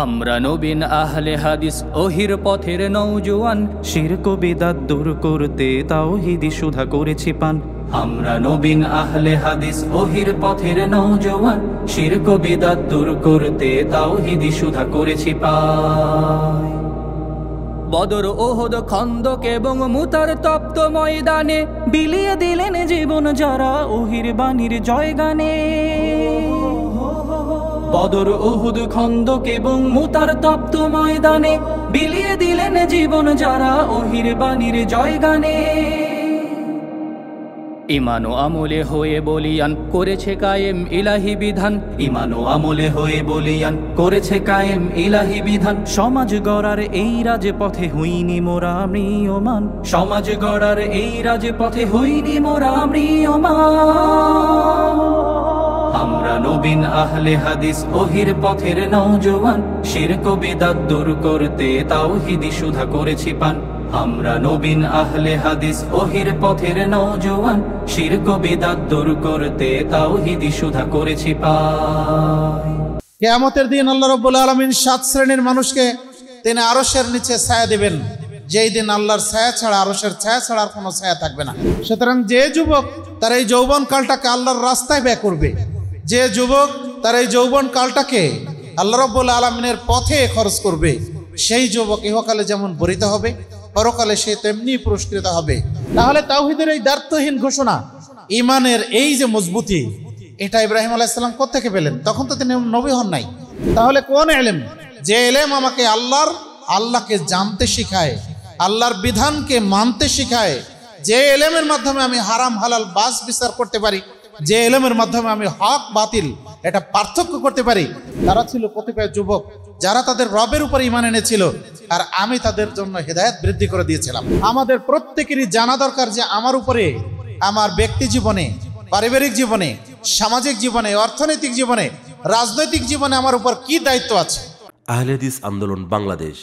আমরা নবীন আহলে হাদিস ওহির পথের নওজোয়ান, শিরক বিদআত দূর করতে তাওহীদি সুধা করেছি পান। আমরা নবীন আহলে হাদিস ওহির পথের নওজোয়ান, শিরক বিদআত দূর করতে তাওহীদি সুধা করেছি পান। বদর, ওহদ, খন্দক এবং মুতার তপ্ত ময়দানে বিলিয়ে দিলেন জীবন যারা ওহির বাণীর জয়গানে। বদর, ওহুদ, খন্দক এবং মুতার তপ্ত ময়দানে বিলিয়ে দিলেন জীবন যারা ওহির বাণীর জয়গানে। ঈমান ও আমলে হয়ে বলিয়ান করেছে কায়েম ইলাহি বিধান, ঈমান ও আমলে হয়ে বলিয়ান করেছে কায়েম ইলাহি বিধান। সমাজ গড়ার এই রাজপথে হইনি মোরা ম্রিয়মান, সমাজ গড়ার এই রাজপথে হইনি মোরা ম্রিয়মান। আমরা নবীন আহলে হাদিস ওহির পথের নওজোয়ান, শিরক বিদআত দূর করতে তাওহীদি সুধা করেছি পান। আমরা নবীন আহলে হাদিস ওহির পথের নওজোয়ান, শিরক বিদআত দূর করতে তাওহীদি সুধা করেছি পান। কিয়ামতের দিন আল্লাহ রাব্বুল আলামিন 7 শ্রেণীর মানুষকে তিনি আরশের নিচে ছায়া দিবেন, যেই দিন আল্লাহর ছায়া ছাড়া, আরশের ছায়া ছাড়া আর কোনো ছায়া থাকবে না। সুতরাং যে যুবক তার এই যৌবন কালটাকে আল্লাহর রাস্তায় ব্যয় করবে, যে যুবক তার এই যৌবন কালটাকে আল্লাহ রাব্বুল আলামিনের পথে খরচ করবে, সেই যুবক ইহকালে যেমন বরিত হবে, পরকালে সে তেমনি পুরস্কৃত হবে। তাহলে তাওহীদের এই দ্ব্যর্থহীন ঘোষণা, ঈমানের এই যে মজবুতি, এটা ইব্রাহিম আলাইহিস সালাম কোত্থেকে পেলেন? তখন তো তিনি নবী হন নাই। তাহলে কোন ইলম? যে ইলম আমাকে আল্লাহকে জানতে শিখায়, আল্লাহর বিধানকে মানতে শিখায়, যে ইলমের মাধ্যমে আমি হারাম হালাল বাস বিচার করতে পারি, যে ইলমের মাধ্যমে আমি হক বাতিল এটা পার্থক্য করতে পারি, তারা ছিল কতিপয় যুবক যারা তাদের রবের উপর ঈমান এনেছিল, আর আমি তাদের জন্য হেদায়েত বৃদ্ধি করে দিয়েছিলাম। আমাদের প্রত্যেকেরই জানা দরকার যে আমার উপরে, আমার ব্যক্তি জীবনে, পারিবারিক জীবনে, সামাজিক জীবনে, অর্থনৈতিক জীবনে, রাজনৈতিক জীবনে আমার উপর কি দায়িত্ব আছে। আহলে হাদিস আন্দোলন বাংলাদেশ,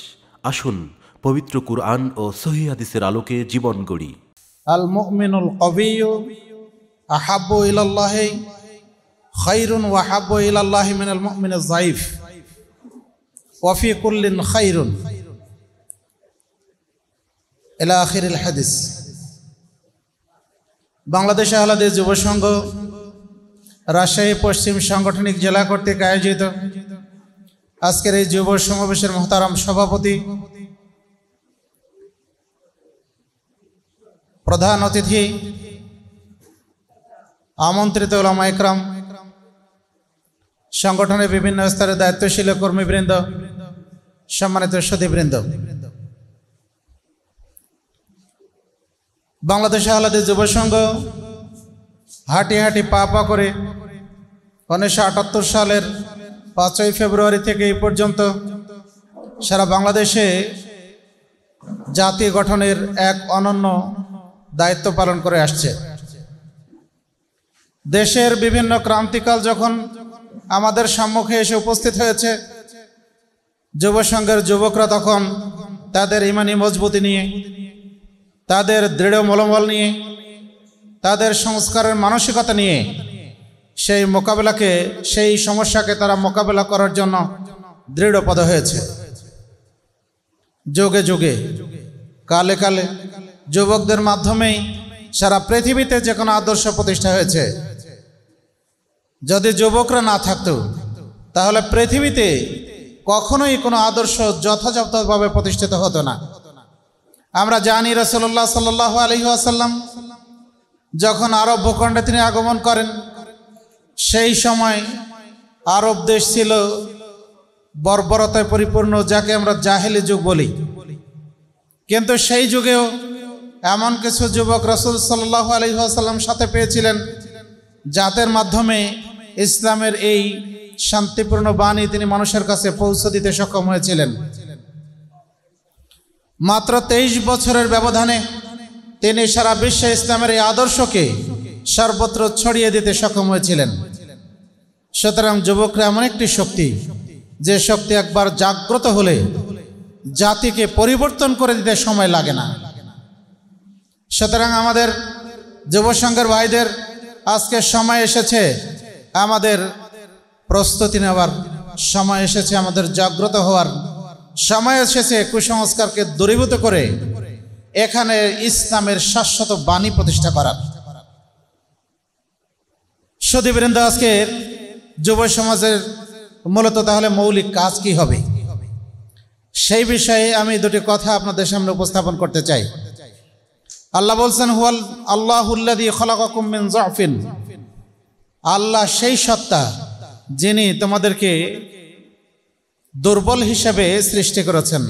আসুন পবিত্র কুরআন ও সহিহ হাদিসের আলোকে জীবন গড়ি। আল মুমিনুল কবিয়্যু আহাব্বু ইলাল্লাহি খায়রুন ওয়া আহাব্বু ইলাল্লাহি মিনাল মুমিনিজ যায়িফ ওয়া ফি কুল্লিন খায়রুন ইলা আখিরিল হাদিস। বাংলাদেশ আহলে হাদিস যুব সংঘ রাজশাহী পশ্চিম সাংগঠনিক জেলা কর্তৃক আয়োজিত আজকের এই যুব সমাবেশের মহতারাম সভাপতি, প্রধান অতিথি, আমন্ত্রিত উলামা ইকরাম, সংগঠনের বিভিন্ন স্তরে দায়িত্বশীল কর্মীবৃন্দ, সম্মানিত সুধীবৃন্দ, বাংলাদেশ আহলে হাদিস যুব সংঘ হাঁটি হাঁটি পা পা করে 1978 সালের 5ই ফেব্রুয়ারি থেকে এই পর্যন্ত সারা বাংলাদেশে জাতি গঠনের এক অনন্য দায়িত্ব পালন করে আসছে। দেশের বিভিন্ন ক্রান্তিকাল যখন আমাদের সম্মুখে এসে উপস্থিত হয়েছে, যুব সংঘের যুবকরা তখন তাদের ঈমানি মজবুতি নিয়ে, তাদের দৃঢ় মনোবল নিয়ে, তাদের সংস্কারের মানসিকতা নিয়ে সেই সমস্যাকে তারা মোকাবেলা করার জন্য দৃঢ়পদ হয়েছে। যুগে যুগে, কালে কালে যুবকদের মাধ্যমেই সারা পৃথিবীতে যে কোনো আদর্শ প্রতিষ্ঠা হয়েছে। যদি যুবকরা না থাকতো তাহলে পৃথিবীতে কখনোই কোনো আদর্শ যথাযথভাবে প্রতিষ্ঠিত হতো না। আমরা জানি রাসূলুল্লাহ সাল্লাল্লাহু আলাইহি ওয়াসাল্লাম যখন আরব ভূখণ্ডে তিনি আগমন করেন, সেই সময় আরব দেশ ছিল বর্বরতায় পরিপূর্ণ, যাকে আমরা জাহেলি যুগ বলি। কিন্তু সেই যুগেও এমন কিছু যুবক রাসূল সাল্লাল্লাহু আলাইহি ওয়াসাল্লাম সাথে পেয়েছিলেন, যাদের মাধ্যমে ইসলামের এই শান্তিপূর্ণ বাণী তিনি মানুষের কাছে পৌঁছে দিতে সক্ষম হয়েছিলেন। মাত্র 23 বছরের ব্যবধানে তিনি সারা বিশ্বে ইসলামের এই আদর্শকে সর্বত্র ছড়িয়ে দিতে সক্ষম হয়েছিলেন। সুতরাং যুবকরা এমন একটি শক্তি, যে শক্তি একবার জাগ্রত হলে জাতিকে পরিবর্তন করে দিতে সময় লাগে না। সুতরাং আমাদের যুব সংঘের ভাইদের আজকে সময় এসেছে আমাদের প্রস্তুতি নেওয়ার, সময় এসেছে আমাদের জাগ্রত হওয়ার, সময় এসেছে কুসংস্কারকে দূরীভূত করে এখানে ইসলামের শাশ্বত বাণী প্রতিষ্ঠা করার। সুধীবৃন্দ, আজকের যুব সমাজের মূলত তাহলে মৌলিক কাজ কি হবে, সেই বিষয়ে আমি দুটি কথা আপনাদের সামনে উপস্থাপন করতে চাই। আল্লাহ বলছেন, হুয়াল আল্লাহুল্লাযী খালাকাকুম মিন যাফিন, আল্লাহ সেই সত্তা যিনি তোমাদেরকে দুর্বল হিসেবে সৃষ্টি করেছেন।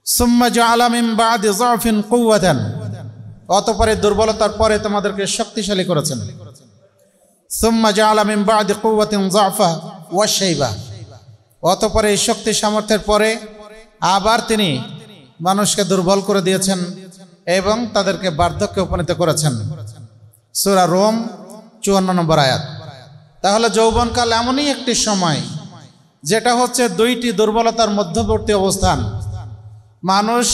সুম্মা জাআলা মিন বাদি যাফিন কুওয়াতান, অতঃপরে দুর্বলতার পরে তোমাদেরকে শক্তিশালী করেছেন। সুম্মা জাআলা মিন বাদি কুওয়াতিন যাফা ওয়া শাইবা, অতঃপরে এই শক্তি সামর্থ্যের পরে আবার তিনি মানুষকে দুর্বল করে দিয়েছেন এবং তাদেরকে বার্ধক্যে উপনীত করেছেন। সূরা রোম 54 নম্বর আয়াত। তাহলে যৌবনকাল এমনই একটি সময় যেটা হচ্ছে দুইটি দুর্বলতার মধ্যবর্তী অবস্থান। মানুষ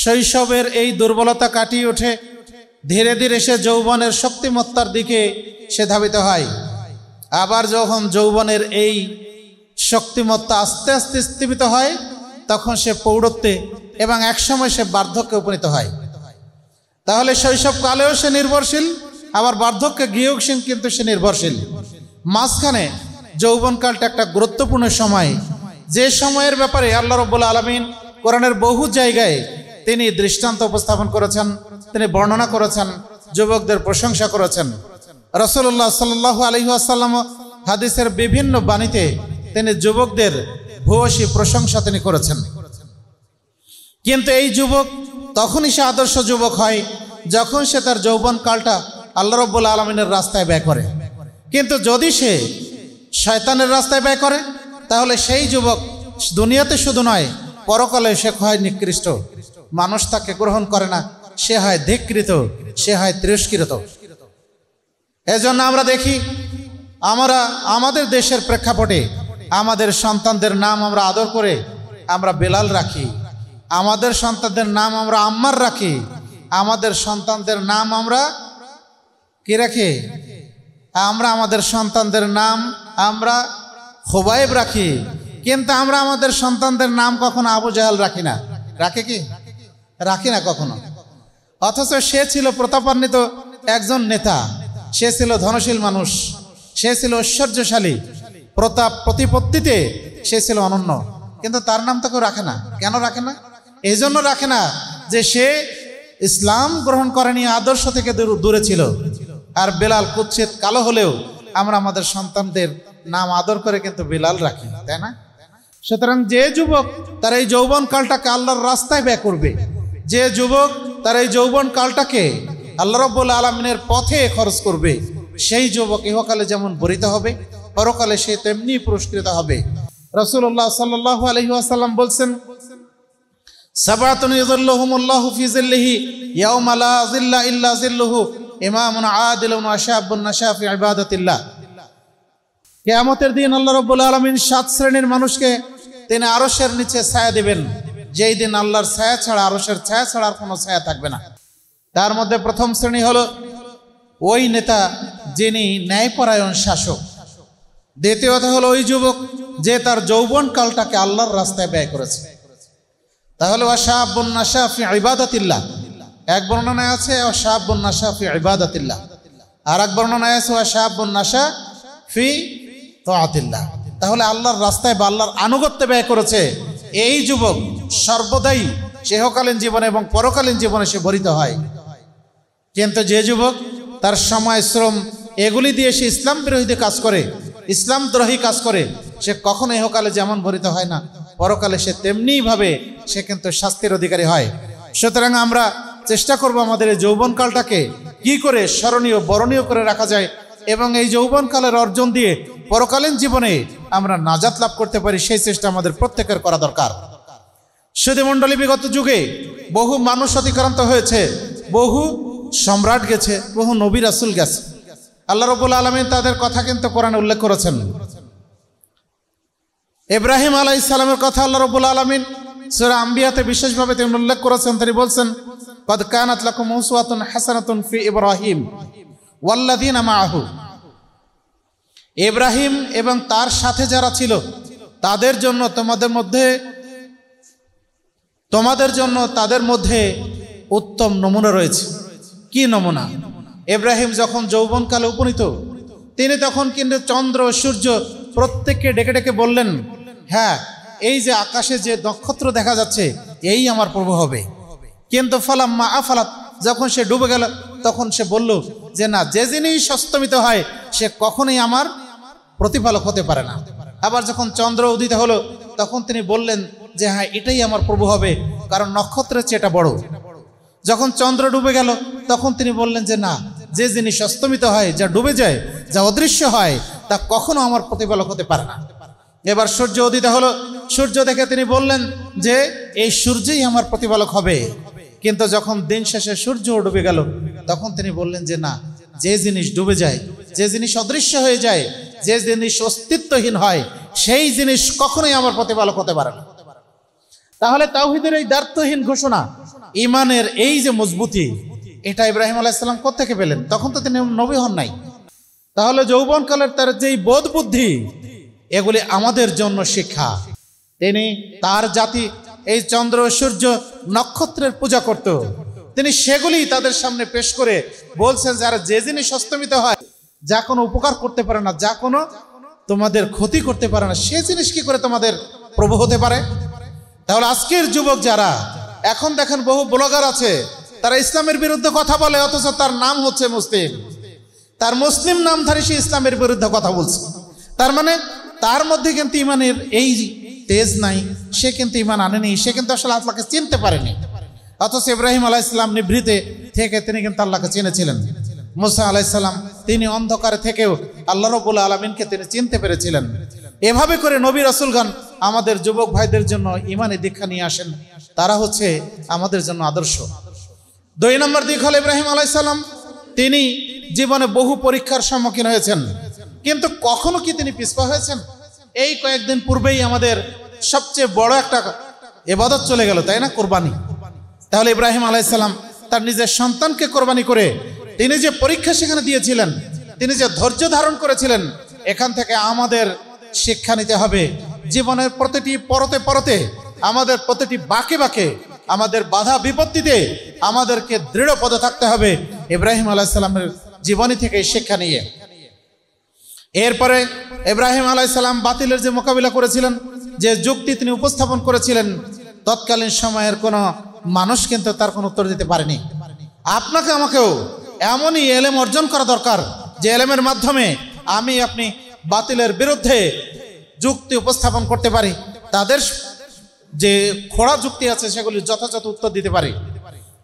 শৈশবের এই দুর্বলতা কাটিয়ে ওঠে, ধীরে ধীরে সে যৌবনের শক্তিমত্তার দিকে সে ধাবিত হয়। আবার যখন যৌবনের এই শক্তিমত্তা আস্তে আস্তে স্তীমিত হয়, তখন সে প্রৌঢ়ত্বে এবং একসময় সে বার্ধক্যে উপনীত হয়। তাহলে শৈশবকালেও সে নির্ভরশীল, আবার বার্ধক্যে গিয়েও কিন্তু সে নির্ভরশীল। মাঝখানে যৌবনকালটা একটা গুরুত্বপূর্ণ সময়, যে সময়ের ব্যাপারে আল্লাহ রাব্বুল আলামিন কোরআনের বহু জায়গায় তিনি দৃষ্টান্ত উপস্থাপন করেছেন, তিনি বর্ণনা করেছেন, যুবকদের প্রশংসা করেছেন। রাসূলুল্লাহ সাল্লাল্লাহু আলাইহি ওয়াসাল্লাম হাদিসের বিভিন্ন বাণীতে তিনি যুবকদের ভূয়সী প্রশংসা তিনি করেছেন। কিন্তু এই যুবক তখনই সে আদর্শ যুবক হয় যখন সে তার যৌবনকালটা আল্লাহ রাব্বুল আলামিনের রাস্তায় ব্যয় করে। কিন্তু যদি সে শয়তানের রাস্তায় ব্যয় করে, তাহলে সেই যুবক দুনিয়াতে শুধু নয়, পরকালে সে হয় নিকৃষ্ট। মানুষ তাকে গ্রহণ করে না, সে হয় ধিক্কৃত, সে হয় তিরস্কৃত। এজন্য আমরা দেখি, আমরা আমাদের দেশের প্রেক্ষাপটে আমাদের সন্তানদের নাম আমরা আদর করে আমরা বেলাল রাখি, আমাদের সন্তানদের নাম আমরা আম্মার রাখি, আমাদের সন্তানদের নাম আমরা কি রাখি? আমরা আমাদের সন্তানদের নাম আমরা খুবাইব রাখি। কিন্তু আমরা আমাদের সন্তানদের নাম কখনো আবু জাহাল রাখি না। রাখে কি? রাখি না কখনো। অথচ সে ছিল প্রতাপান্বিত একজন নেতা, সে ছিল ধনশীল মানুষ, সে ছিল ঐশ্বর্যশালী, প্রতাপ প্রতিপত্তিতে সে ছিল অনন্য, কিন্তু তার নাম তো কেউ রাখে না। কেন রাখে না? এই জন্য রাখে না যে সে ইসলাম গ্রহণ করেনি, আদর্শ থেকে দূরে ছিল। আর বেলাল কুৎসিত কালো হলেও আমরা আমাদের সন্তানদের নাম আদর করে কিন্তু বেলাল রাখি, তাই না? সুতরাং যে যুবক তার এই যৌবন কালটাকে আল্লাহর রাস্তায় ব্যয় করবে, যে যুবক তার এই যৌবন কালটাকে আল্লাহ রাব্বুল আলামিনের পথে খরচ করবে, সেই যুবক ইহকালে যেমন বরিত হবে, পরকালে সে তেমনি পুরস্কৃত হবে। রাসূলুল্লাহ সাল্লাল্লাহু আলাইহি ওয়াসাল্লাম বলছেন, সাবাতুন ইয়াযিল্লুহুমুল্লাহু ফি যিল্লিহি ইয়াওমা লা যিল্লা ইল্লা যিল্লুহু, ইমামুন আদিলুন ওয়া শাবুন নাশা ফি ইবাদাতিল্লাহ। কিয়ামতের দিন আল্লাহ রাব্বুল আলামিন 7 শ্রেণীর মানুষকে তিনি আরশের নিচে ছায়া দিবেন, যেই দিন আল্লাহর ছায়া ছাড়া, আরশের ছায়া ছাড়া আর কোনো ছায়া থাকবে না। তার মধ্যে প্রথম শ্রেণী হলো ওই নেতা যিনি ন্যায়পরায়ণ শাসক। দ্বিতীয়ত হলো ওই যুবক যে তার যৌবন কালটাকে আল্লাহর রাস্তায় ব্যয় করেছে। তাহলে ওয়া শাবুন নাশা ফি ইবাদাতিল্লাহ, এক বর্ণনায় আছে ওয়া শাবুন নাশা ফি ইবাদাতিল্লাহ, আর এক বর্ণনায় আছে ওয়া শাবুন নাশা ফি তাআতিল্লাহ। তাহলে আল্লাহর রাস্তায় বা আল্লাহর আনুগত্যে ব্যয় করেছে এই যুবক সর্বদাই সেহকালীন জীবনে এবং পরকালীন জীবনে সে বরিত হয়। কিন্তু যে যুবক তার সময় শ্রম এগুলি দিয়ে সে ইসলাম বিরোধী কাজ করে, ইসলাম দ্রোহী কাজ করে, সে কখনো ইহকালে যেমন বরিত হয় না, পরকালে সে তেমনিভাবে সে কিন্তু শাস্তির অধিকারী হয়। সুতরাং আমরা চেষ্টা করব আমাদের এই যৌবনকালটাকে কি করে স্মরণীয় বরণীয় করে রাখা যায় এবং এই যৌবনকালের অর্জন দিয়ে পরকালীন জীবনে আমরা নাজাত লাভ করতে পারি, সেই চেষ্টা আমাদের প্রত্যেকের করা দরকার। সুধীমণ্ডলী, বিগত যুগে বহু মানুষ অতিক্রান্ত হয়েছে, বহু সম্রাট গেছে, বহু নবী রাসূল গেছে। আল্লাহ রাব্বুল আলামিন তাদের কথা কিন্তু কোরআনে উল্লেখ করেছেন। ইব্রাহিম আলাইহিস সালামের কথা আল্লাহ রাব্বুল আলামিন সূরা আম্বিয়াতে বিশেষভাবে তিনি উল্লেখ করেছেন। তিনি বলছেন, قد كانت لكم أسوة حسنة في إبراهيم والذين معه ইব্রাহিম এবং তার সাথে যারা ছিল তাদের জন্য তাদের মধ্যে উত্তম নমুনা রয়েছে। কি নমুনা? ইব্রাহিম যখন যৌবনকালে উপনীত, তিনি তখন কিন্তু চন্দ্র সূর্য প্রত্যেককে ডেকে ডেকে বললেন, হ্যাঁ, এই যে আকাশে যে নক্ষত্র দেখা যাচ্ছে এই আমার প্রভু হবে। কিন্তু ফালাম্মা আফালাত, যখন সে ডুবে গেল তখন সে বলল যে না, যে জিনিস অস্তমিত হয় সে কখনোই আমার প্রতিপালক হতে পারে না। আবার যখন চন্দ্র উদিত হলো তখন তিনি বললেন যে হ্যাঁ, এটাই আমার প্রভু হবে, কারণ নক্ষত্রের চেয়ে এটা বড়। যখন চন্দ্র ডুবে গেল তখন তিনি বললেন যে না, যে জিনিস অস্তমিত হয়, যা ডুবে যায়, যা অদৃশ্য হয়, তা কখনো আমার প্রতিপালক হতে পারে না। এবার সূর্য উদিত হলো, সূর্য দেখে তিনি বললেন যে এই সূর্যই আমার প্রতিপালক হবে। কিন্তু যখন দিন শেষে সূর্য ডুবে গেল তখন তিনি বললেন যে না, যে জিনিস ডুবে যায়, যে জিনিস অদৃশ্য হয়ে যায়, যে জিনিস অস্তিত্বহীন হয়, সেই জিনিস কখনোই আমার প্রতিপালক হতে পারে না। তাহলে তাওহীদের এই দ্ব্যর্থহীন ঘোষণা, ইমানের এই যে মজবুতি, এটা ইব্রাহিম আলাইহিস সালাম কোত্থেকে পেলেন? তখন তো তিনি নবী হন নাই। তাহলে যৌবনকালের তার যেই বোধ বুদ্ধি, এগুলি আমাদের জন্য শিক্ষা। তার জাতি এই চন্দ্র সূর্য নক্ষত্রের পূজা করত, তিনি সেগুলি তাদের সামনে পেশ করে বলছেন যারা যে জিনিস অস্তমিত হয়, যা কোনো উপকার করতে পারে না, যা কোনো তোমাদের ক্ষতি করতে পারে না, সে জিনিস কি করে তোমাদের প্রভু হতে পারে? তাহলে আজকের যুবক যারা, এখন দেখেন বহু ব্লগার আছে, তারা ইসলামের বিরুদ্ধে কথা বলে, অথচ তার নাম হচ্ছে মুসলিম। তার মুসলিম নামধারী সে ইসলামের বিরুদ্ধে কথা বলছে। তার মানে তার মধ্যে কিন্তু ইমানের এই তেজ নাই, সে কিন্তু ইমান আনেনি, সে কিন্তু আসলে আল্লাহকে চিনতে পারেনি। অথচ ইব্রাহিম আলাইহিস সালাম নিভৃতে থেকে তিনি কিন্তু আল্লাহকে চিনেছিলেন। মুসা আলাইহিস সালাম তিনি অন্ধকারে থেকেও আল্লাহ রাব্বুল আলামিনকে তিনি চিনতে পেরেছিলেন। এভাবে করে নবী রাসূলগণ আমাদের যুবক ভাইদের জন্য ইমানে দীক্ষা নিয়ে আসেন, তারা হচ্ছে আমাদের জন্য আদর্শ। 2 নম্বর দিক হল ইব্রাহিম আলাইহিস সালাম, তিনি জীবনে বহু পরীক্ষার সম্মুখীন হয়েছেন, কিন্তু কখনো কি তিনি পিছপা হয়েছেন? এই কয়েকদিন পূর্বেই আমাদের সবচেয়ে বড় একটা ইবাদত চলে গেল, তাই না? কোরবানি। তাহলে ইব্রাহিম আলাইহিস সালাম তার নিজের সন্তানকে কোরবানি করে তিনি যে পরীক্ষা সেখানে দিয়েছিলেন, তিনি যে ধৈর্য ধারণ করেছিলেন, এখান থেকে আমাদের শিক্ষা নিতে হবে। জীবনের প্রতিটি পরতে পরতে, আমাদের প্রতিটি বাঁকে বাঁকে, আমাদের বাধা বিপত্তিতে আমাদেরকে দৃঢ় পদে থাকতে হবে ইব্রাহিম আলাইহিস সালামের জীবনী থেকে শিক্ষা নিয়ে। এরপরে ইব্রাহিম আলাইহিস সালাম বাতিলের যে মোকাবিলা করেছিলেন, যে যুক্তি তিনি উপস্থাপন করেছিলেন, তৎকালীন সময়ের কোনো মানুষ কিন্তু তার কোনো উত্তর দিতে পারেনি। আপনাকে আমাকেও এমনই এলেম অর্জন করা দরকার, যে এলেমের মাধ্যমে আপনি বাতিলের বিরুদ্ধে যুক্তি উপস্থাপন করতে পারি, তাদের যে খোড়া যুক্তি আছে সেগুলির যথাযথ উত্তর দিতে পারি।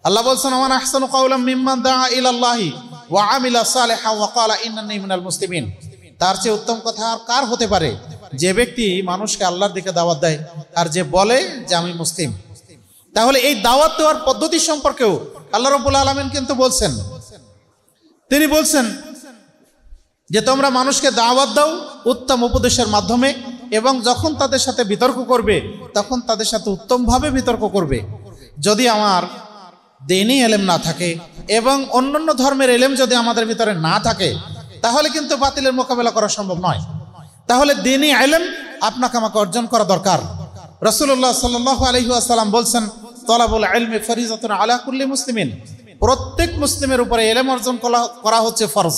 আল্লাহ বলছেন, ওয়া আহসানু কাওলাম মিম্মান দাআ ইলাল্লাহি ওয়া আমিলা সালিহান ওয়া ক্বালা ইন্নানী মিনাল মুসলিমিন। তার চেয়ে উত্তম কথা আর কার হতে পারে, যে ব্যক্তি মানুষকে আল্লাহর দিকে দাওয়াত দেয় আর যে বলে যে আমি মুসলিম। তাহলে এই দাওয়াত দেওয়ার পদ্ধতি সম্পর্কেও আল্লাহ রাব্বুল আলামিন কিন্তু বলছেন, তিনি বলছেন যে তোমরা মানুষকে দাওয়াত দাও উত্তম উপদেশের মাধ্যমে, এবং যখন তাদের সাথে বিতর্ক করবে তখন তাদের সাথে উত্তমভাবে বিতর্ক করবে। যদি আমার দ্বীনি ইলম না থাকে এবং অন্যান্য ধর্মের ইলম যদি আমাদের ভিতরে না থাকে, তাহলে কিন্তু বাতিলের মোকাবেলা করা সম্ভব নয়। তাহলে দ্বীনি ইলম আপনাকে আমাকে অর্জন করা দরকার। রাসূলুল্লাহ সাল্লাল্লাহু আলাইহি ওয়াসাল্লাম বলছেন, তলাবুল ইলমি ফরিজাতুন আলা কুল্লি মুসলিমিন। প্রত্যেক মুসলিমের উপরে ইলম অর্জন করা হচ্ছে ফরজ।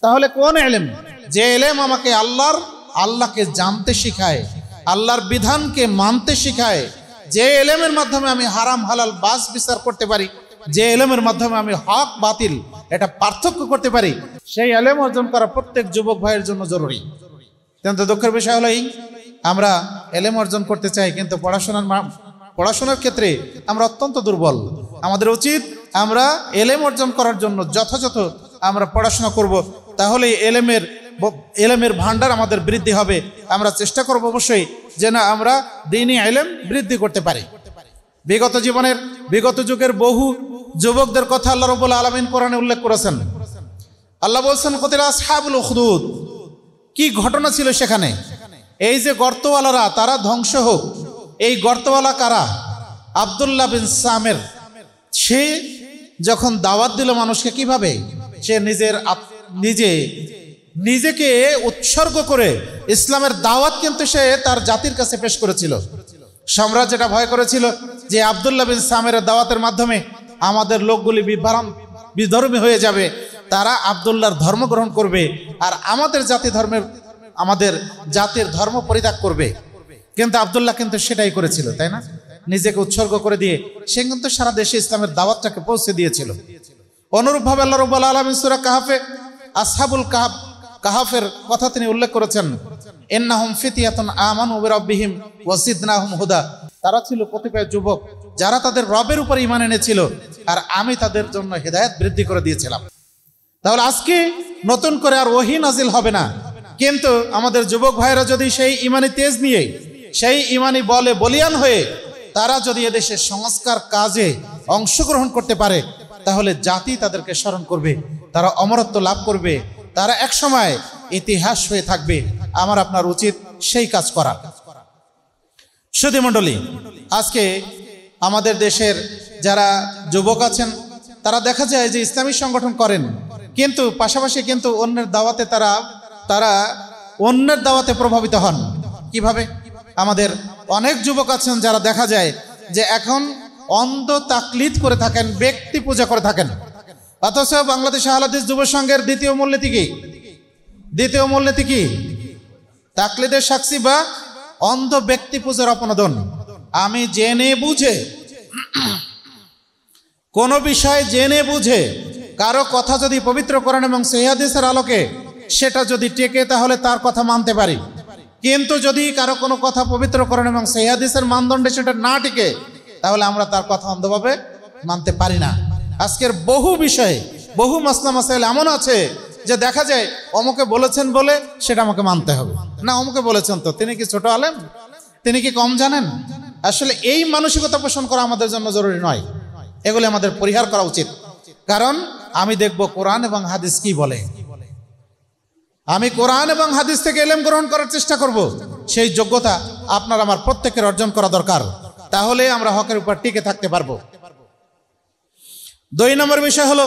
তাহলে কোন ইলম? যে ইলম আমাকে আল্লাহকে জানতে শিখায়, আল্লাহর বিধানকে মানতে শিখায়, যে ইলমের মাধ্যমে আমি হারাম হালাল বাস বিচার করতে পারি, যে ইলমের মাধ্যমে আমি হক বাতিল এটা পার্থক্য করতে পারি, সেই ইলম অর্জন করা প্রত্যেক যুবক ভাইয়ের জন্য জরুরি। কিন্তু দুঃখের বিষয় হলো আমরা ইলম অর্জন করতে চাই, কিন্তু পড়াশোনার ক্ষেত্রে আমরা অত্যন্ত দুর্বল। আমাদের উচিত আমরা ইলম অর্জন করার জন্য যথাযথ আমরা পড়াশোনা করব, তাহলে ইলমের ভান্ডার আমাদের বৃদ্ধি হবে। আমরা চেষ্টা করব অবশ্যই যেন আমরা দ্বীনি ইলম বৃদ্ধি করতে পারি। বিগত যুগের বহু যুবকদের কথা আল্লাহ রাব্বুল আলামিন কোরআনে উল্লেখ করেছেন। আল্লাহ বলছেন, কতিলা আসহাবুল উখদুদ। কি ঘটনা ছিল সেখানে? এই যে গর্তওয়ালারা, তারা ধ্বংস হোক। এই গর্তওয়ালা কারা? আব্দুল্লাহ বিন সামের। সে যখন দাওয়াত দিল মানুষকে, কিভাবে সে নিজে নিজেকে উৎসর্গ করে ইসলামের দাওয়াত কিন্তু সে তার জাতির কাছে পেশ করেছিল। সম্রাট যেটা ভয় করেছিল যে আব্দুল্লাহ বিন সামেরের দাওয়াতের মাধ্যমে আমাদের লোকগুলি বিধর্মী হয়ে যাবে, তারা আব্দুল্লাহর ধর্ম গ্রহণ করবে আর আমাদের জাতির ধর্ম পরিত্যাগ করবে। কিন্তু আব্দুল্লাহ কিন্তু সেটাই করেছিল, তাই না? নিজেকে উৎসর্গ করে দিয়ে সে কিন্তু সারা দেশে ইসলামের দাওয়াতটাকে পৌঁছে দিয়েছিল। অনুরূপভাবে আল্লাহ রাব্বুল আলামিন সূরা কাহাফে আসহাবুল কাহাফের কথা তিনি উল্লেখ করেছেন, ইন্নাহুম ফিতয়াতুন আমানু বিরাব্বিহিম ওয়া জিদনাহুম হুদা। তারা ছিল কতিপয় যুবক যারা তাদের রবের উপর ঈমান এনেছিল আর আমি তাদের জন্য হেদায়েত বৃদ্ধি করে দিয়েছিলাম। তাহলে আজকে নতুন করে আর ওহী নাজিল হবে না, কিন্তু আমাদের যুবক ভাইরা যদি সেই ঈমানি তেজ নিয়ে, সেই ঈমানি বলে বলিয়ান হয়ে তারা যদি এদেশের সংস্কার কাজে অংশগ্রহণ করতে পারে, তাহলে জাতি তাদেরকে স্মরণ করবে, তারা অমরত্ব লাভ করবে, তারা একসময় ইতিহাস হয়ে থাকবে। আমার আপনার উচিত সেই কাজ করা। সুধী মণ্ডলী, আজকে আমাদের দেশের যারা যুবক আছেন তারা দেখা যায় যে ইসলামী সংগঠন করেন, কিন্তু পাশাপাশি কিন্তু অন্যের দাওয়াতে তারা অন্যের দাওয়াতে প্রভাবিত হন। কিভাবে? আমাদের অনেক যুবক আছেন যারা দেখা যায় যে এখন অন্ধ তাকলিদ করে থাকেন, ব্যক্তি পূজা করে থাকেন। অথচ বাংলাদেশ আহলে হাদিস যুব সংঘের দ্বিতীয় মূলনীতি কি? তাকলিদের সাক্ষী বা অন্ধ ব্যক্তি পূজার অপনোদন। আমি জেনে বুঝে কোন বিষয় জেনে বুঝে কারো কথা যদি পবিত্র কোরআন এবং সহিহ হাদিসের আলোকে সেটা যদি টেকে তাহলে তার কথা মানতে পারি, কিন্তু যদি কারো কোনো কথা পবিত্র কোরআন এবং সহিহ হাদিসের মানদণ্ডে সেটা না টিকে তাহলে আমরা তার কথা অন্ধভাবে মানতে পারি না। আজকের বহু বিষয়ে বহু মাসলা মাসাইল এমন আছে যে দেখা যায় অমুকে বলেছেন বলে সেটা আমাকে মানতে হবে না। অমুকে বলেছেন তো তিনি কি ছোট আলেম, তিনি কি কম জানেন? আসলে এই মানসিকতা পোষণ করা আমাদের জন্য জরুরি নয়, এগুলি আমাদের পরিহার করা উচিত। কারণ আমি দেখব কোরআন এবং হাদিস কি বলে, আমি কোরআন এবং হাদিস থেকে ইলম গ্রহণ করার চেষ্টা করব। সেই যোগ্যতা আপনার আমার প্রত্যেকের অর্জন করা দরকার, তাহলে আমরা হকের উপর টিকে থাকতে পারবো। 2 নম্বর বিষয় হলো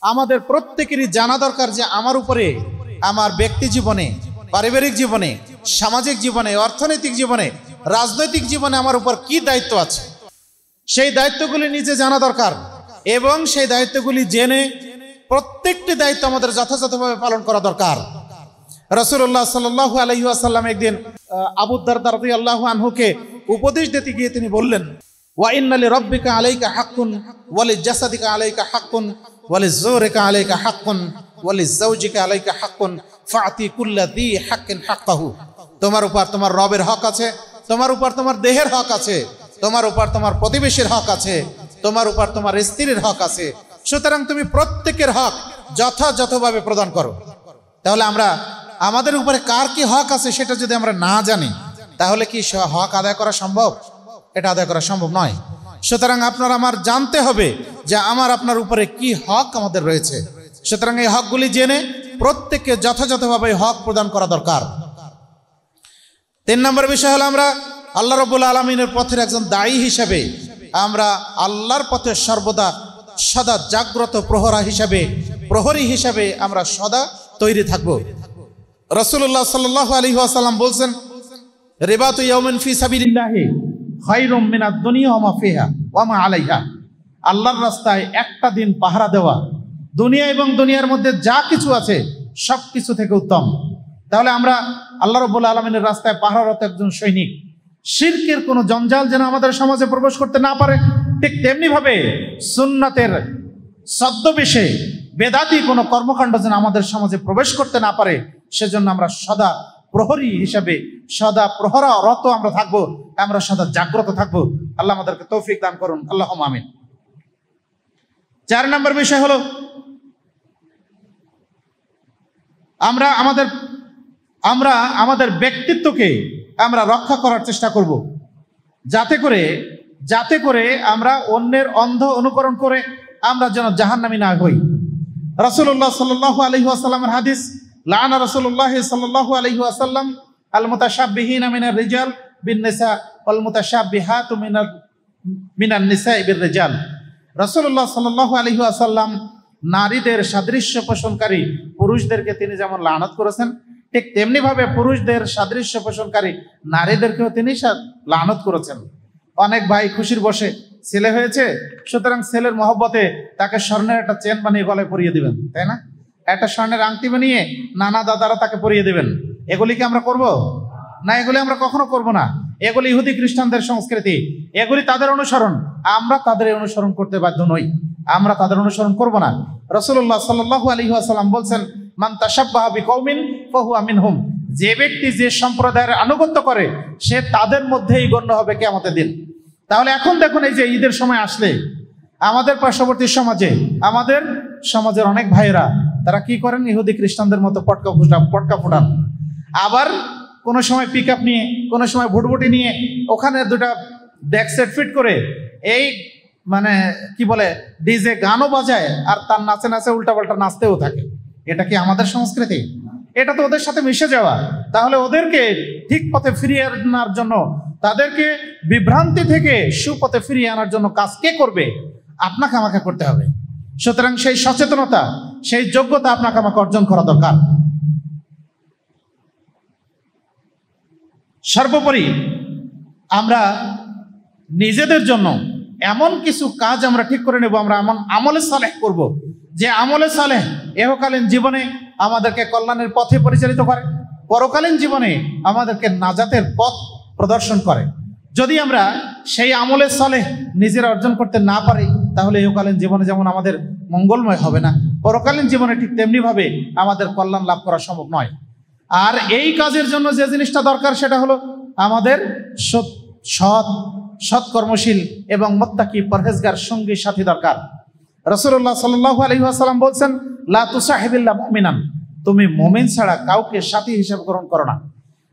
আমাদের প্রত্যেকেরই জানা দরকার যে আমার উপরে আমার ব্যক্তি জীবনে, পারিবারিক জীবনে, সামাজিক জীবনে, অর্থনৈতিক জীবনে, রাজনৈতিক জীবনে আমার উপর কি দায়িত্ব আছে। সেই দায়িত্বগুলি নিজে জানা দরকার এবং সেই দায়িত্বগুলি জেনে প্রত্যেকটি দায়িত্ব আমাদের যথাযথভাবে পালন করা দরকার। রাসূলুল্লাহ সাল্লাল্লাহু আলাইহি ওয়াসাল্লাম একদিন আবু দারদা রাদিয়াল্লাহু আনহুকে উপদেশ দিতে গিয়ে তিনি বললেন, ওয়া ইন্না লিরাব্বিকা আলাইকা হাক্কুন ওয়া লিজাসাদিকা আলাইকা হাক্কুন ওয়া লিযুরিকা আলাইকা হাক্কুন ওয়া লিজাওজিকা আলাইকা হাক্কুন ফাআতি কুল্লা যী হাক্কিন হাক্কাহু। তোমার উপর তোমার রবের হক আছে, তোমার উপর তোমার দেহের হক আছে, তোমার উপর তোমার প্রতিবেশীর হক আছে, তোমার উপর তোমার স্ত্রীর হক আছে। সুতরাং তুমি প্রত্যেকের হক যথাযথভাবে প্রদান করো। তাহলে আমরা আমাদের উপরে কার কি হক আছে সেটা যদি আমরা না জানি তাহলে কি হক আদায় করা সম্ভব? এটা আদায় করা সম্ভব নয়। সুতরাং আপনার আমার জানতে হবে যে আমার আপনার উপরে কি হক আমাদের রয়েছে। সুতরাং এই হকগুলি জেনে প্রত্যেককে যথাযথভাবে হক প্রদান করা দরকার। 3 নম্বর বিষয় হলো আমরা আল্লাহ রাব্বুল আলামিনের পথের একজন দায়ী হিসেবে আমরা আল্লাহর পথে সর্বদা সদা জাগ্রত প্রহরী হিসেবে আমরা সদা তৈরি থাকব। রাসূলুল্লাহ সাল্লাল্লাহু আলাইহি ওয়াসাল্লাম বলছেন, রিবাতু ইয়াউমিন ফি সাবিলিল্লাহি খায়রুম মিনাদ দুনিয়া ওয়া মা ফিহা ওয়া মা আলাইহা। আল্লাহর রাস্তায় একটা দিন পাহারা দেওয়া দুনিয়া এবং দুনিয়ার মধ্যে যা কিছু আছে সব কিছু থেকে উত্তম। তাহলে আমরা আল্লাহ রাব্বুল আলামিনের রাস্তায় পাহারারত একজন সৈনিক। শিরকের কোনো জঞ্জাল যেন আমাদের সমাজে প্রবেশ করতে না পারে, ঠিক তেমনি ভাবে সুন্নাতের ছদ্মবেশে বেদাতি কোনো কর্মকাণ্ড যেন আমাদের সমাজে প্রবেশ করতে না পারে, সেজন্য আমরা সদা প্রহরী হিসাবে সদা প্রহরারত আমরা থাকবো, আমরা সদা জাগ্রত থাকবো। আল্লাহ আমাদেরকে তৌফিক দান করুন, আল্লাহুম্মা আমিন। 4 নম্বর বিষয় হলো আমরা আমাদের ব্যক্তিত্বকে আমরা রক্ষা করার চেষ্টা করব, যাতে করে আমরা অন্যের অন্ধ অনুকরণ করে আমরা যেন জাহান্নামী না হই। রাসূলুল্লাহ সাল্লাল্লাহু আলাইহি ওয়াসাল্লামের হাদিস, লাআনা রাসূলুল্লাহ সাল্লাল্লাহু আলাইহি ওয়াসাল্লাম আল মুতাশাব্বিহিনা মিনার রিজাল বিন নিসা ওয়াল মুতাশাব্বিহাতু মিনান নিসা বির রিজাল। রাসূলুল্লাহ সাল্লাল্লাহু আলাইহি ওয়াসাল্লাম নারীদের সাদৃশ্য পোষণকারী পুরুষদেরকে তিনি যেমন লানত করেছেন, ঠিক তেমনি ভাবে পুরুষদের সাদৃশ্য পোষণকারী নারীদেরকেও তিনি লানত করেছেন। অনেক ভাই খুশির বসে ছেলে হয়েছে, সুতরাং ছেলের মহব্বতে তাকে স্বর্ণের একটা চেন বানিয়ে গলায় পরিয়ে দিবেন, তাই না? একটা স্বর্ণের আংটি বানিয়ে নানা দাদারা তাকে পরিয়ে দেবেন। এগুলি কি আমরা করব না? এগুলি আমরা কখনো করব না। এগুলি ইহুদি খ্রিস্টানদের সংস্কৃতি, এগুলি তাদের অনুসরণ। আমরা তাদের অনুসরণ করতে বাধ্য নই, আমরা তাদের অনুসরণ করব না। রাসূলুল্লাহ সাল্লাল্লাহু আলাইহি ওয়াসাল্লাম বলছেন, মান তাশাব্বাহা বিকওমিন ফাহুয়া মিনহুম, যে ব্যক্তি যে সম্প্রদায়ের আনুগত্য করে সে তাদের মধ্যেই গণ্য হবে কিয়ামতের দিন। তাহলে এখন দেখুন, এই যে ঈদের সময় আসলে আমাদের পার্শ্ববর্তী সমাজে, আমাদের সমাজের অনেক ভাইয়েরা তারা কি করেন, ইহুদি খ্রিস্টানদের মতো পটকা ফুটান। আবার কোনো সময় পিক আপ নিয়ে, কোনো সময় ভুটভুটি নিয়ে ওখানে দুটা ডেক সেট ফিট করে এই মানে কি বলে ডিজে গানও বাজায়, আর তার নাচে নাচে উল্টাপাল্টা নাচতেও থাকে। এটা কি আমাদের সংস্কৃতি? এটা তো ওদের সাথে মিশে যাওয়া। তাহলে ওদেরকে ঠিক পথে ফিরিয়ে আনার জন্য, তাদেরকে বিভ্রান্তি থেকে সুপথে ফিরিয়ে আনার জন্য কাজ কে করবে? আপনাকে আমাকে করতে হবে। সুতরাং সেই সচেতনতা, সেই যোগ্যতা আপনাকে আমাকে অর্জন করা দরকার। সর্বোপরি আমরা নিজেদের জন্য এমন কিছু কাজ আমরা ঠিক করে নেব, আমরা এমন আমলে সালেহ করব যে আমলে সালেহ ইহকালীন জীবনে আমাদেরকে কল্যাণের পথে পরিচালিত করে, পরকালীন জীবনে আমাদেরকে নাজাতের পথ প্রদর্শন করে। যদি আমরা সেই আমলে সালেহ নিজেরা অর্জন করতে না পারি, তাহলে ইহকালীন জীবনে যেমন আমাদের মঙ্গলময় হবে না, পরকালীন জীবনে ঠিক তেমনিভাবে আমাদের কল্যাণ লাভ করা সম্ভব নয়। আর এই কাজের জন্য যে জিনিসটা দরকার সেটা হলো আমাদের সৎকর্মশীল এবং মুত্তাকি পরহেজগার সঙ্গী সাথী দরকার। রাসূলুল্লাহ সাল্লাল্লাহু আলাইহি ওয়াসাল্লাম বলছেন, লা তুসাহিবিল্লা মুমিনান, তুমি মুমিন ছাড়া কাউকে সাথী হিসেবে গ্রহণ করো না।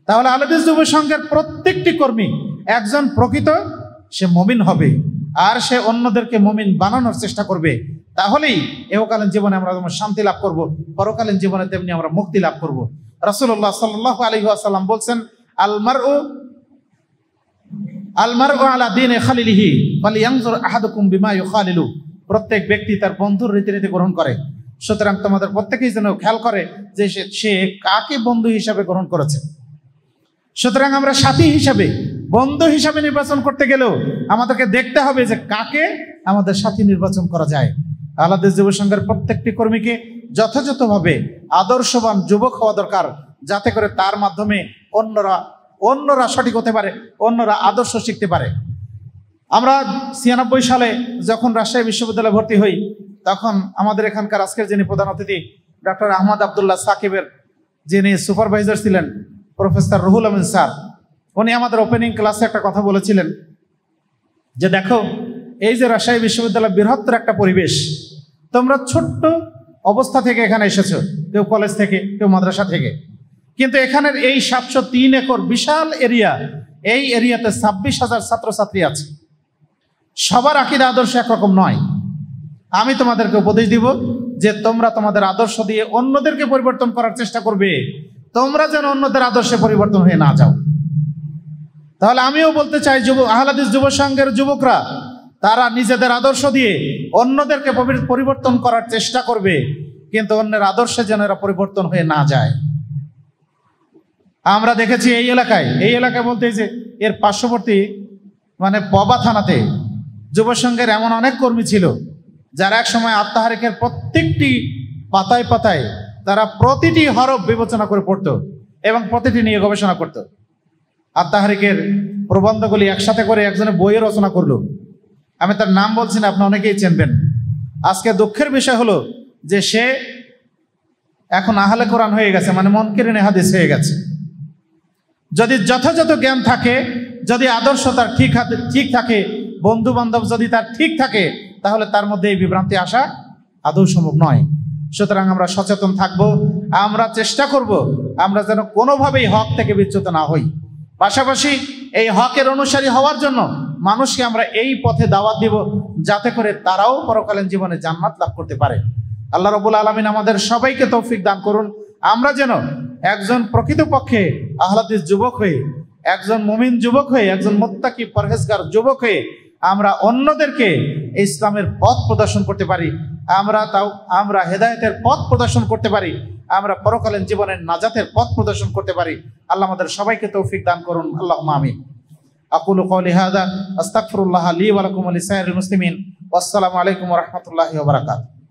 তাহলে আহলে হাদিস যুব সংঘের প্রত্যেকটি কর্মী একজন প্রকৃত সে মুমিন হবে, আর সে অন্যদেরকে মুমিন বানানোর চেষ্টা করবে। তাহলেই ইহকালীন জীবনে আমরা যেমন শান্তি লাভ করব, পরকালীন জীবনে তেমনি আমরা মুক্তি লাভ করব। রাসূলুল্লাহ সাল্লাল্লাহু আলাইহি ওয়াসাল্লাম বলছেন, আল মারউ আলা দীনি খালিলিহি ফালিয়ানজুর আহাদুকুম বিমা ইউখালিলু, প্রত্যেক ব্যক্তি তার বন্ধুর রীতিনীতি গ্রহণ করে। সুতরাং তোমাদের প্রত্যেকেই যেন খেয়াল করে যে সে কাকে বন্ধু হিসাবে গ্রহণ করেছে। সুতরাং আমরা সাথী হিসাবে, বন্ধু হিসাবে নির্বাচন করতে গেলেও আমাদেরকে দেখতে হবে যে কাকে আমাদের সাথী নির্বাচন করা যায়। আহলে হাদিস যুব সংঘের প্রত্যেকটি কর্মীকে যথাযথভাবে আদর্শবান যুবক হওয়া দরকার, যাতে করে তার মাধ্যমে অন্যরা সঠিক হতে পারে, অন্যরা আদর্শ শিখতে পারে। আমরা ৯৬ সালে যখন রাজশাহী বিশ্ববিদ্যালয়ে ভর্তি হই, তখন আমাদের এখানকার আজকের যিনি প্রধান অতিথি ডক্টর আহমদ আবদুল্লাহ সাকিবের যিনি সুপারভাইজার ছিলেন প্রফেসর রুহুল আমিন স্যার, উনি আমাদের ওপেনিং ক্লাসে একটা কথা বলেছিলেন যে দেখো, এই যে রাজশাহী বিশ্ববিদ্যালয় বৃহত্তর একটা পরিবেশ, তোমরা ছোট্ট অবস্থা থেকে এখানে এসেছো, কেউ কলেজ থেকে, কেউ মাদ্রাসা থেকে, কিন্তু এখানের এই ৭০৩ একর বিশাল এরিয়া, এই এরিয়াতে ২৬,০০০ ছাত্রছাত্রী আছে। সবার আকীদা আদর্শ একরকম নয়। আমি তোমাদেরকে উপদেশ দিব যে তোমরা তোমাদের আদর্শ দিয়ে অন্যদেরকে পরিবর্তন করার চেষ্টা করবে, তোমরা যেন অন্যদের আদর্শে পরিবর্তন হয়ে না যাও। তাহলে আমিও বলতে চাই, আহলে হাদিস যুব সংঘের যুবকরা তারা নিজেদের আদর্শ দিয়ে অন্যদেরকে পরিবর্তন করার চেষ্টা করবে, কিন্তু অন্যের আদর্শে যেন এরা পরিবর্তন হয়ে না যায়। আমরা দেখেছি এই এলাকায় বলতে যে এর পার্শ্ববর্তী মানে পবা থানাতে যুব সংঘের এমন অনেক কর্মী ছিল যারা এক সময় আত্মাহারিকের প্রত্যেকটি পাতায় পাতায় তারা প্রতিটি হরফ বিবেচনা করে পড়ত এবং প্রতিটি নিয়ে গবেষণা করত। আত্মাহারিকের প্রবন্ধগুলি একসাথে করে একজনে বইয়ে রচনা করলো। আমি তার নাম বলছি না, আপনি অনেকেই চিনবেন। আজকে দুঃখের বিষয় হলো যে সে এখন আহলে কোরআন হয়ে গেছে, মানে মুনকিরিন হাদিস হয়ে গেছে। যদি যথাযথ জ্ঞান থাকে, যদি আদর্শ তার ঠিক থাকে, বন্ধু বান্ধব যদি তার ঠিক থাকে, তাহলে তার মধ্যে এই বিভ্রান্তি আসা আদৌ সম্ভব নয়। সুতরাং আমরা সচেতন থাকব, আমরা চেষ্টা করব আমরা যেন কোনোভাবেই হক থেকে বিচ্যুত না হই। পাশাপাশি এই হকের অনুসারী হওয়ার জন্য মানুষকে আমরা এই পথে দাওয়াত দিব, যাতে করে তারাও পরকালীন জীবনে জান্নাত লাভ করতে পারে। আল্লাহ রাব্বুল আলামিন আমাদের সবাইকে তৌফিক দান করুন। আমরা যেন একজন প্রকৃতপক্ষে আহলে হাদিস যুবক হয়ে, একজন মুমিন যুবক হয়ে, একজন মুত্তাকি পরহেজগার যুবক হয়ে আমরা অন্যদেরকে ইসলামের পথ প্রদর্শন করতে পারি, আমরা হেদায়েতের পথ প্রদর্শন করতে পারি, আমরা পরকালীন জীবনের নাজাতের পথ প্রদর্শন করতে পারি। আল্লাহ আমাদের সবাইকে তৌফিক দান করুন। আল্লাহুম্মা আমিন। আকুলু কওলি হাযা আস্তাগফিরুল্লাহ লি ওয়া লাকুম ওয়া লিসাইরিল মুসলিমিন। ওয়াসসালামু আলাইকুম ওয়া রাহমাতুল্লাহি ওয়া বারাকাতুহু।